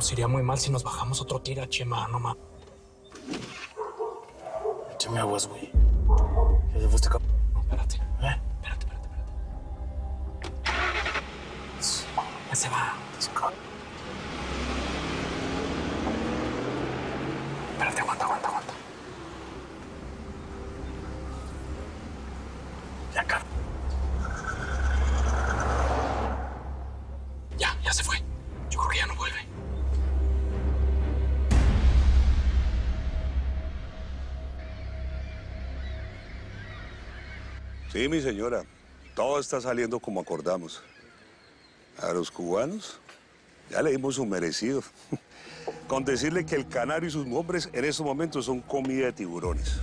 nos iría muy mal si nos bajamos otro tira, Chema, no mames. Échame aguas, güey. ¿Qué se fue este cabrón? No, espérate. Espérate. Ya se va. Espérate, aguanta. Ya, Carlos. Ya se fue. Yo creo que ya no vuelve. Sí, mi señora. Todo está saliendo como acordamos. A los cubanos ya le dimos su merecido. Con decirle que el Canario y sus hombres en estos momentos son comida de tiburones.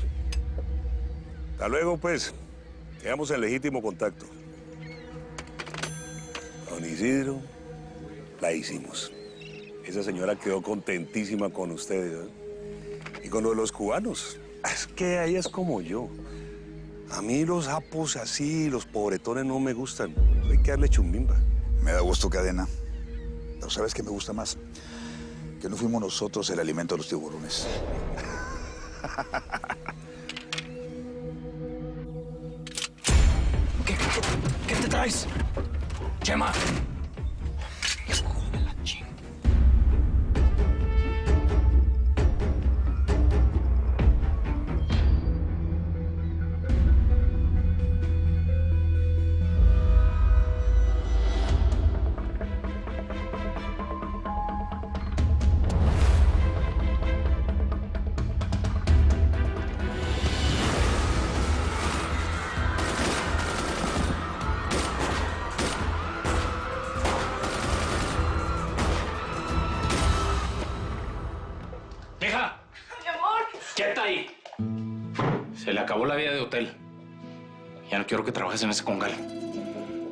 Hasta luego, pues. Quedamos en legítimo contacto. Don Isidro, la hicimos. Esa señora quedó contentísima con ustedes, ¿eh? Y con lo de los cubanos, es que ella es como yo. A mí los sapos así, los pobretones no me gustan. Hay que darle chumbimba. Me da gusto, Cadena. Pero ¿sabes qué me gusta más? Que no fuimos nosotros el alimento de los tiburones. ¿Qué te traes? Chema. ¡Hija! ¡Mi amor! ¡Quieta ahí! Se le acabó la vida de hotel. Ya no quiero que trabajes en ese congal.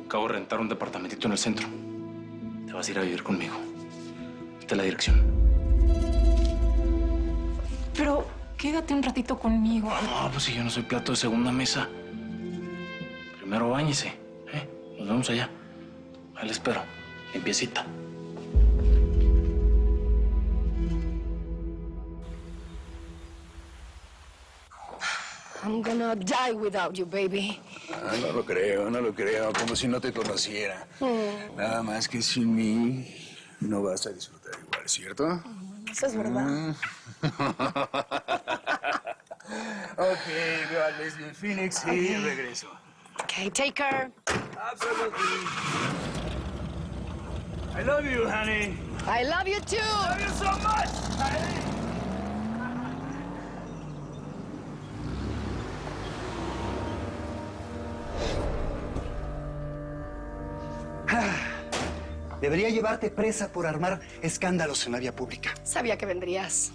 Acabo de rentar un departamentito en el centro. Te vas a ir a vivir conmigo. Esta es la dirección. Pero quédate un ratito conmigo. No, pues si yo no soy plato de segunda mesa. Primero báñese, ¿eh? Nos vemos allá. Ahí le espero. Limpiecita. I'm gonna die without you, baby. No lo creo. Como si no te conociera. Nada más que sin mí no vas a disfrutar igual, ¿cierto? Eso es verdad. Ok, veo a Leslie Phoenix y regreso. Okay, take care. Absolutely. I love you, honey. I love you too. Love you so much, honey. Debería llevarte presa por armar escándalos en la vía pública. Sabía que vendrías.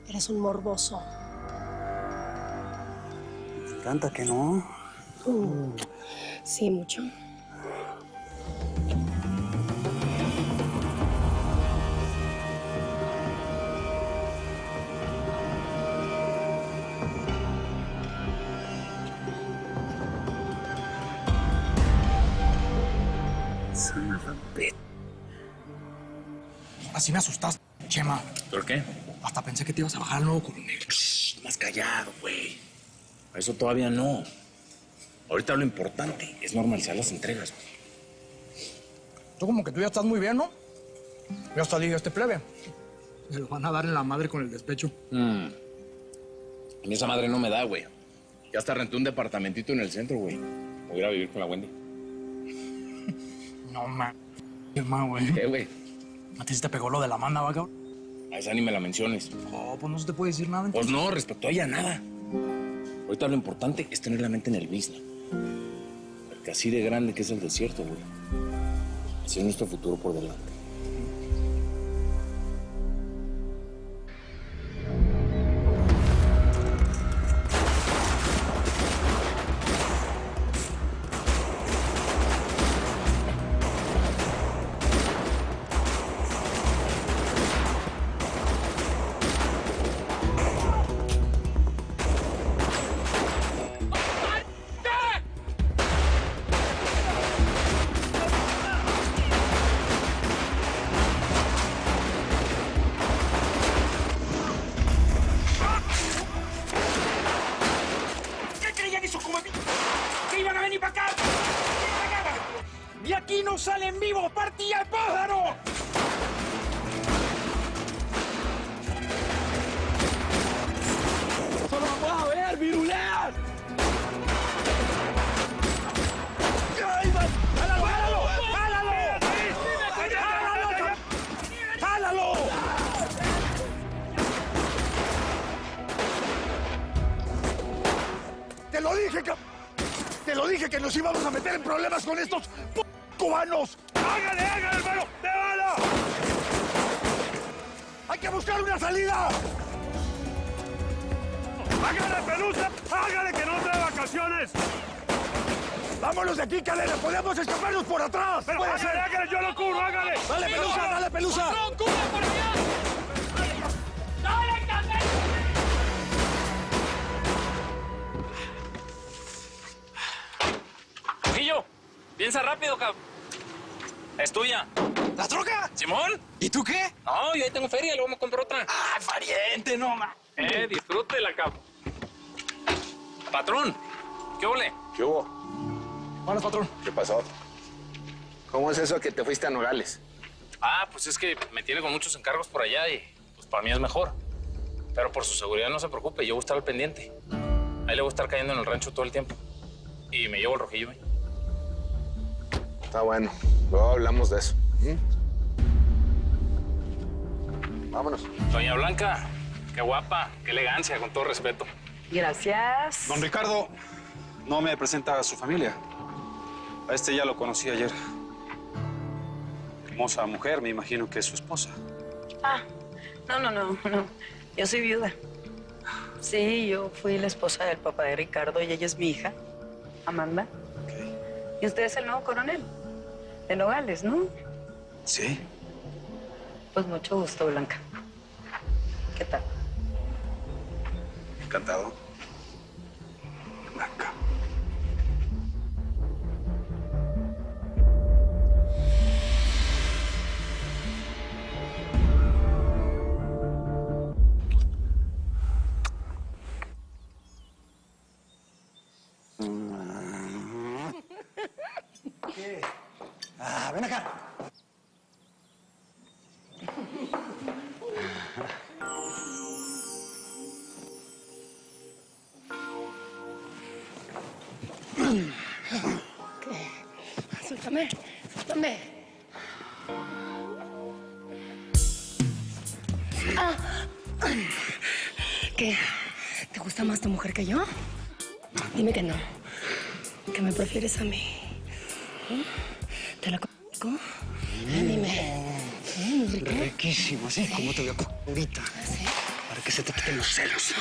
Eres un morboso. Tanta que no. Sí, mucho. Así me asustaste, Chema. ¿Por qué? Hasta pensé que te ibas a bajar al nuevo coronel. Shh, más callado, güey. Eso todavía no. Ahorita lo importante es normalizar las entregas, güey. Tú como que tú ya estás muy bien, ¿no? Ya hasta dije este plebe. Me lo van a dar en la madre con el despecho. A mí esa madre no me da, güey. Ya hasta renté un departamentito en el centro, güey. Voy a ir a vivir con la Wendy. No, güey. ¿Qué, güey? ¿A ti se te pegó lo de la manda, va, cabrón? A esa ni me la menciones. Oh, pues no se te puede decir nada. Pues no, respecto a ella, nada. Ahorita lo importante es tener la mente en el business. Porque así de grande que es el desierto, güey. Así es nuestro futuro por delante. Te lo dije que nos íbamos a meter en problemas con estos cubanos. ¡Hágale, hermano! ¡De bala! ¡Hay que buscar una salida! ¡Hágale, Pelusa! ¡Hágale, que no trae vacaciones! ¡Vámonos de aquí, Calera! ¡Podemos escaparnos por atrás! Pero hágale, yo lo cubro, hágale. ¡Dale, Pelusa, dale, Pelusa! ¡No, cubre por allá! ¡Dale, Calera! Trujillo, piensa rápido, cabrón. Es tuya. ¿La troca? ¿Simón? ¿Y tú qué? No, yo ahí tengo feria, luego me compro otra. ¡Ah, pariente, no ma! Disfrútela, cabrón. Patrón, ¿qué ole? ¿Qué hubo? Buenas, patrón. ¿Qué pasó? ¿Cómo es eso que te fuiste a Nogales? Pues es que me tiene con muchos encargos por allá y pues para mí es mejor. Pero por su seguridad no se preocupe, yo voy a estar al pendiente. Ahí le voy a estar cayendo en el rancho todo el tiempo. Y me llevo el rojillo, ¿eh? Está bueno. Luego hablamos de eso. Vámonos. Doña Blanca, qué guapa, qué elegancia, con todo respeto. Gracias. Don Ricardo no me presenta a su familia. A este ya lo conocí ayer. Hermosa mujer, me imagino que es su esposa. No. Yo soy viuda. Sí, yo fui la esposa del papá de Ricardo y ella es mi hija, Amanda. Okay. Y usted es el nuevo coronel de Nogales, ¿no? Sí. Pues mucho gusto, Blanca. ¿Qué tal? Encantado. Blanca. ¿Qué? Ven acá. Suéltame. ¿Qué? ¿Te gusta más tu mujer que yo? Dime que no. Que me prefieres a mí. ¿Te la conozco? Dime. Riquísimo, ¿sí? ¿Cómo te voy a comer ahorita? ¿Sí? Para que se te quiten los celos.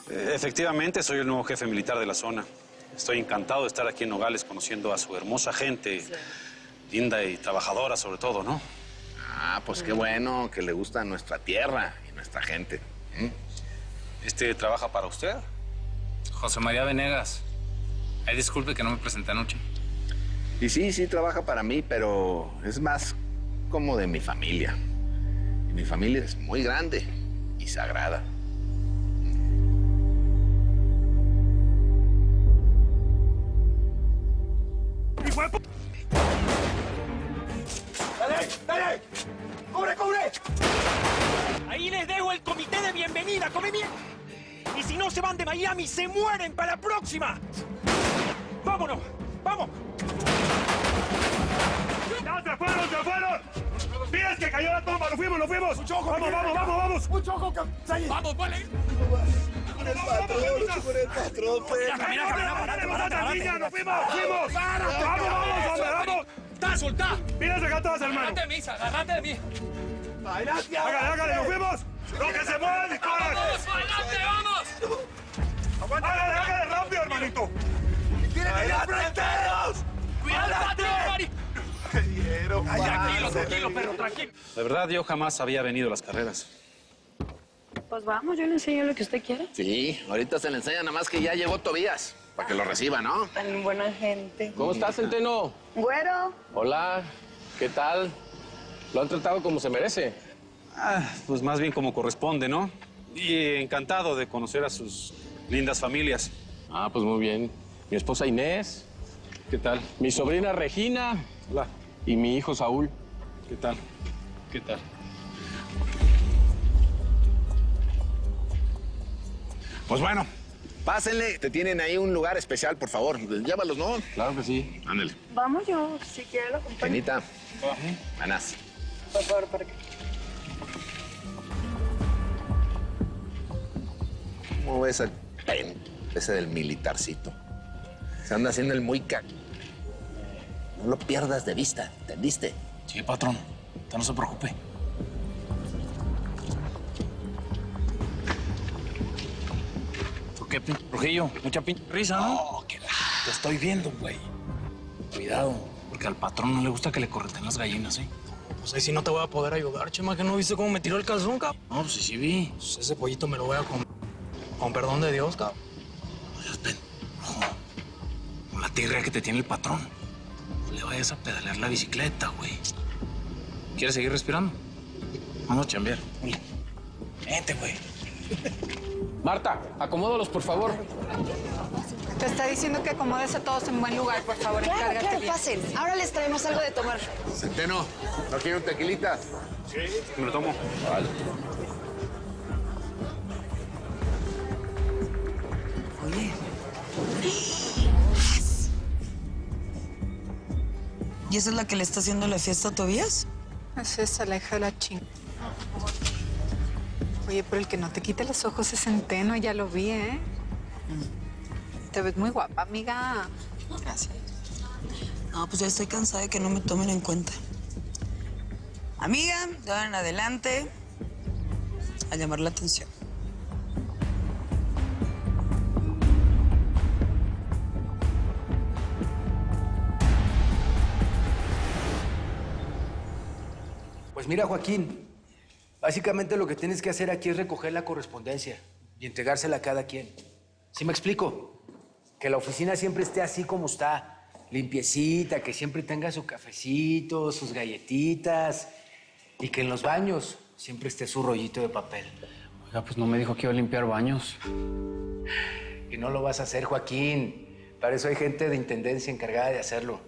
Efectivamente, soy el nuevo jefe militar de la zona. Estoy encantado de estar aquí en Nogales conociendo a su hermosa gente, linda y trabajadora sobre todo, ¿no? Pues qué bueno que le gusta nuestra tierra y nuestra gente. ¿Este trabaja para usted? José María Venegas. Ay, disculpe que no me presenté anoche. Y sí trabaja para mí, pero es más como de mi familia. Y mi familia es muy grande y sagrada. ¡Dale! ¡Cubre! Ahí les dejo el comité de bienvenida, come bien. Y si no se van de Miami, se mueren para la próxima. ¡Vámonos! ¡Vamos! ¡Ya se fueron! ¡Miras que cayó la toma! ¡Lo fuimos! ¡Mucho ojo! ¡Vamos! ¡Mucho ojo! ¡Vamos, vale! ¡Con el patrón! ¡Camina! ¡Niña, nos fuimos! ¡Vamos! ¡Está, soltá! ¡Mira ese gato, hermano! ¡Agárrate de mí, agárrate de mí! ¡Hágale! ¡Nos fuimos! ¡Lo que se mueva, disparan! ¡Vamos, adelante, vamos! ¡Hágale rápido, hermanito! ¡Tienen que ir a fronteros! ¡Cuidado, patrón, Mari! Tranquilo, perro, tranquilo. De verdad, yo jamás había venido a las carreras. Pues vamos, yo le enseño lo que usted quiera. Sí, ahorita se le enseña, nada más que ya llegó Tobías, para que lo reciba, ¿no? Tan buena gente. ¿Cómo estás, Centeno? Güero. Hola, ¿qué tal? ¿Lo han tratado como se merece? Pues más bien como corresponde, ¿no? Y encantado de conocer a sus lindas familias. Pues muy bien. Mi esposa Inés. ¿Qué tal? Mi sobrina Regina. Hola. Y mi hijo Saúl. ¿Qué tal? Pues bueno, Pásenle, te tienen ahí un lugar especial, por favor. Llévalos, ¿no? Claro que sí. Ándale. Vamos, yo si quiere lo acompaño. Benita. Manas. Por favor, para que... ¿Cómo ves el ese del militarcito? Se anda haciendo el muy No lo pierdas de vista, ¿entendiste? Sí, patrón. Usted no se preocupe. ¿Por qué, Trujillo? Mucha risa, ¿no? No, que te estoy viendo, güey. Cuidado, porque al patrón no le gusta que le correten las gallinas, ¿eh? Pues ahí sí no te voy a poder ayudar, chema, que no viste cómo me tiró el calzón, cabrón. No, pues sí vi. Pues ese pollito me lo voy a comer. Con perdón de Dios, cabrón. Con la tirria que te tiene el patrón. No le vayas a pedalear la bicicleta, güey. ¿Quieres seguir respirando? Vamos a chambear. Vente, güey. Marta, acomódalos, por favor. Te está diciendo que acomodes a todos en buen lugar, por favor. Claro, claro, pasen. Ahora les traemos algo de tomar. Centeno, ¿no quiere un tequilita? Sí, me lo tomo. Vale. Oye. ¿Y esa es la que le está haciendo la fiesta a Tobías? Es esa, la hija de la ching. Oye, pero el que no te quite los ojos es Centeno, ya lo vi, ¿eh? Te ves muy guapa, amiga. Gracias. No, pues ya estoy cansada de que no me tomen en cuenta. Amiga, de ahora en adelante, a llamar la atención. Pues mira, Joaquín, básicamente lo que tienes que hacer aquí es recoger la correspondencia y entregársela a cada quien. ¿Sí me explico? Que la oficina siempre esté así como está, limpiecita, que siempre tenga su cafecito, sus galletitas y que en los baños siempre esté su rollito de papel. Oiga, pues no me dijo que iba a limpiar baños. Y no lo vas a hacer, Joaquín. Para eso hay gente de intendencia encargada de hacerlo.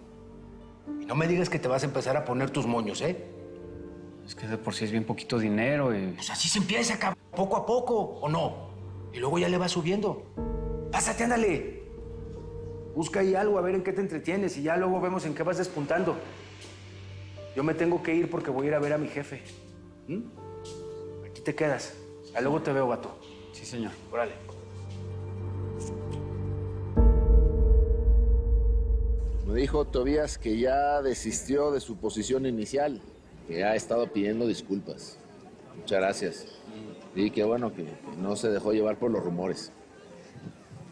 Y no me digas que te vas a empezar a poner tus moños, ¿eh? Es que de por sí es bien poquito dinero y... Pues así se empieza, cabrón, poco a poco, ¿o no? Y luego ya le vas subiendo. Pásate, ándale. Busca ahí algo, a ver en qué te entretienes y ya luego vemos en qué vas despuntando. Yo me tengo que ir porque voy a ir a ver a mi jefe. Aquí te quedas. Ahí luego te veo, vato. Sí, señor. Órale. Me dijo Tobías que ya desistió de su posición inicial, que ha estado pidiendo disculpas. Muchas gracias. Y qué bueno que no se dejó llevar por los rumores.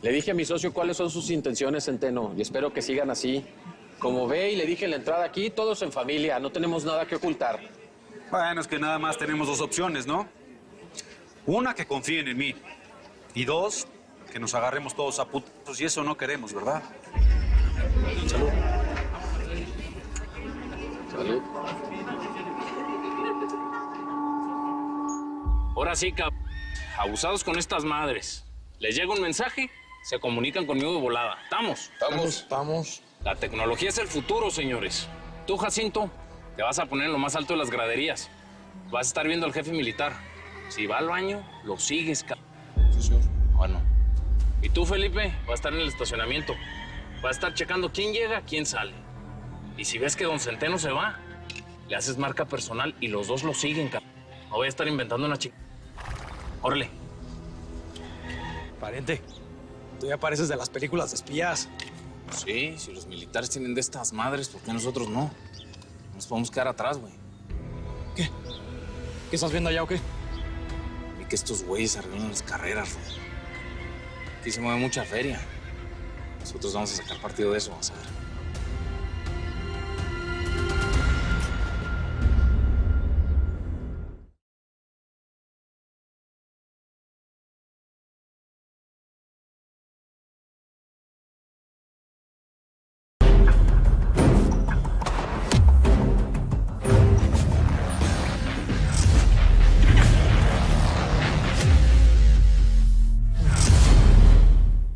Le dije a mi socio cuáles son sus intenciones, Centeno, y espero que sigan así. Como ve y le dije en la entrada aquí, todos en familia, no tenemos nada que ocultar. Bueno, es que nada más tenemos dos opciones, ¿no? Una, que confíen en mí. Y dos, que nos agarremos todos a putos. Y eso no queremos, ¿verdad? Salud. Salud. Ahora sí, abusados con estas madres. Les llega un mensaje, se comunican conmigo de volada. ¿Estamos? Estamos. La tecnología es el futuro, señores. Tú, Jacinto, te vas a poner en lo más alto de las graderías. Vas a estar viendo al jefe militar. Si va al baño, lo sigues, Sí, señor. Bueno. Y tú, Felipe, vas a estar en el estacionamiento. Vas a estar checando quién llega, quién sale. Y si ves que don Centeno se va, le haces marca personal y los dos lo siguen, No voy a estar inventando una chica. Órale. Pariente, tú ya pareces de las películas de espías. Sí, si los militares tienen de estas madres, ¿por qué nosotros no? Nos podemos quedar atrás, güey. ¿Qué? ¿Qué estás viendo allá o qué? Y que estos güeyes arreglan las carreras, güey. Aquí se mueve mucha feria. Nosotros vamos a sacar partido de eso, vas a ver.